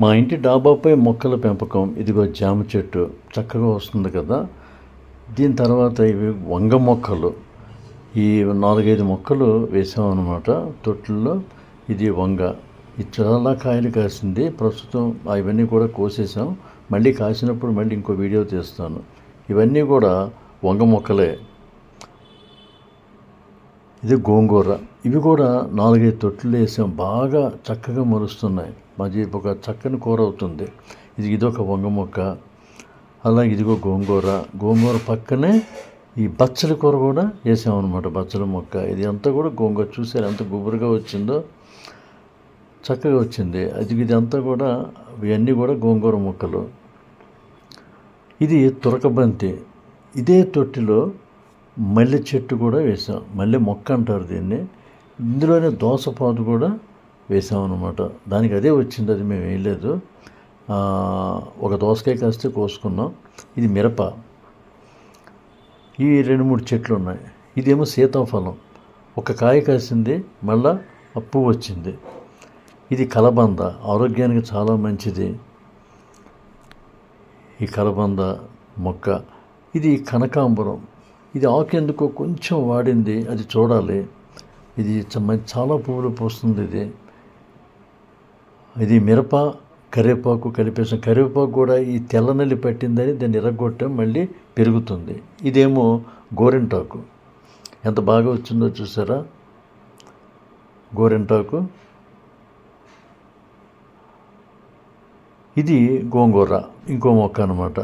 మా ఇంటి డాబాపై మొక్కల పెంపకం. ఇదిగో జామ చెట్టు చక్కగా వస్తుంది కదా. దీని తర్వాత ఇవి వంగ మొక్కలు. ఈ 4-5 మొక్కలు వేసామన్నమాట తొట్టుల్లో. ఇది వంగ. ఇది చాలా కాయలు కాసింది. ప్రస్తుతం ఇవన్నీ కూడా కోసేసాం. మళ్ళీ కాసినప్పుడు మళ్ళీ ఇంకో వీడియో తీస్తాను. ఇవన్నీ కూడా వంగ మొక్కలే. ఇది గోంగూర. ఇవి కూడా 4-5 తొట్లు వేసాం. బాగా చక్కగా మరుస్తున్నాయి. మాది ఒక చక్కని కూర అవుతుంది. ఇదొక వంగ మొక్క. అలాగే ఇదిగో గోంగూర పక్కనే ఈ బచ్చలి కూర కూడా వేసామన్నమాట. బచ్చల మొక్క. ఇది అంతా కూడా గోంగూర. చూసారు ఎంత గుబురుగా వచ్చిందో, చక్కగా వచ్చింది. ఇదంతా కూడా ఇవన్నీ కూడా గోంగూర మొక్కలు. ఇది తురకబంతి. ఇదే తొట్టిలో మల్లె చెట్టు కూడా వేసాం. మల్లె మొక్క అంటారు దీన్ని. ఇందులోనే దోసపాదు కూడా వేసామన్నమాట. దానికి అదే వచ్చింది, అది మేము వేయలేదు. ఒక దోసకాయ కాస్తే కోసుకున్నాం. ఇది మిరప. ఈ 2-3 చెట్లు ఉన్నాయి. ఇదేమో సీతాఫలం. ఒక కాయ కాసింది, మళ్ళా పువ్వు వచ్చింది. ఇది కలబంద. ఆరోగ్యానికి చాలా మంచిది ఈ కలబంద మొక్క. ఇది కనకాంబరం. ఇది ఆకు ఎందుకో కొంచెం వాడింది, అది చూడాలి. ఇది చాలా పువ్వులు పూస్తుంది. ఇది మిరప, కరివేపాకు కలిపేసాం. కరివేపాకు కూడా ఈ తెల్లనల్లి పట్టిందని దాన్ని ఎర్రగొట్టాం, మళ్ళీ పెరుగుతుంది. ఇదేమో గోరింటాకు. ఎంత బాగా వచ్చిందో చూసారా గోరింటాకు. ఇది గోంగూర, ఇంకో మొక్క అన్నమాట.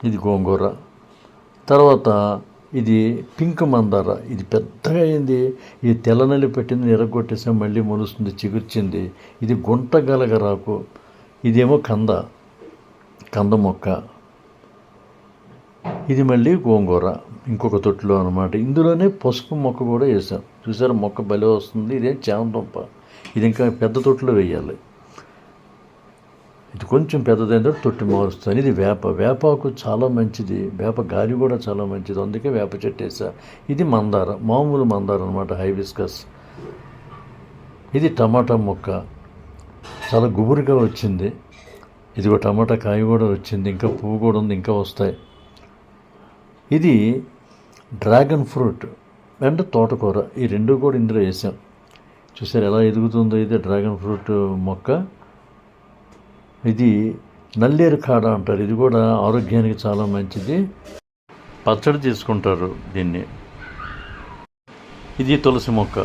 ఇది గోంగూర. తర్వాత ఇది పింక్ మందార. ఇది పెద్దగా అయింది. ఇది తెల్లనల్లి పెట్టింది, ఎర్రగొట్టేసాం, మళ్ళీ మొలుస్తుంది, చిగుర్చింది. ఇది గుంట గలగరాకు. ఇదేమో కంద మొక్క. ఇది మళ్ళీ గోంగూర, ఇంకొక తొట్టులో అనమాట. ఇందులోనే పసుపు మొక్క కూడా వేసాం. చూసారా మొక్క భలే వస్తుంది. ఇదేం చామదుంప. ఇది ఇంకా పెద్ద తొట్టులో వేయాలి. ఇది కొంచెం పెద్దదైన తొట్టి మారుస్తాను. ఇది వేపాకు చాలా మంచిది. వేప గాలి కూడా చాలా మంచిది, అందుకే వేప చెట్టు వేసా. ఇది మందార, మామూలు మందార అనమాట, హైబిస్కస్. ఇది టమాటా మొక్క. చాలా గుబురుగా వచ్చింది. ఇదిగో టమాటా కాయ కూడా వచ్చింది, ఇంకా పువ్వు కూడా ఉంది, ఇంకా వస్తాయి. ఇది డ్రాగన్ ఫ్రూట్ అండ్ తోటకూర. ఈ 2 కూడా ఇందులో వేసాం. చూసారు ఎలా ఎదుగుతుందో. ఇది డ్రాగన్ ఫ్రూట్ మొక్క. ఇది నల్లేరు కాడ అంటారు. ఇది కూడా ఆరోగ్యానికి చాలా మంచిది. పచ్చడి తీసుకుంటారు దీన్ని. ఇది తులసి మొక్క.